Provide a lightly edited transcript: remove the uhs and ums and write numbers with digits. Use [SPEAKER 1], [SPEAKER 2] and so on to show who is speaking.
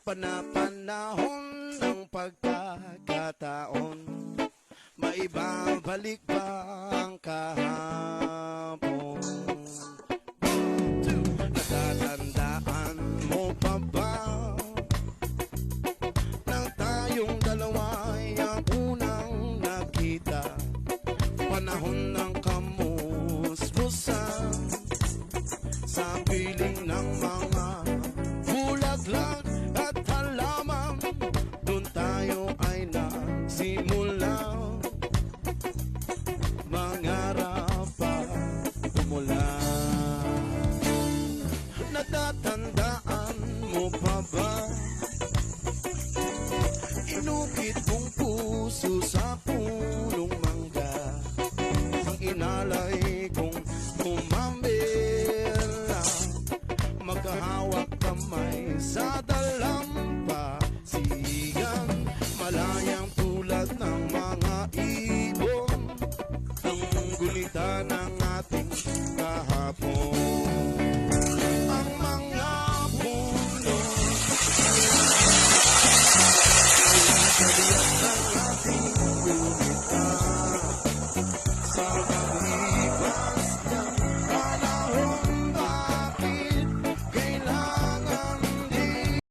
[SPEAKER 1] Panahon ng pagkakataon, maibabalik ba ang kahapon? Natatandaan mo pa ba nang tayong dalawa'y ang unang nakita? Panahon ng kamusmusan sa piling ng mga bulaklak at halaman. Doon tayo ay nagsimula mangarap at umula. Natatandaan mo pa ba inukit kong puso sa punong mangga, ang inalay kong umambela, magkahawak kamay sa dalampasigan, malayang tulad ng mga ibon, ang gulita ng ating kahapon.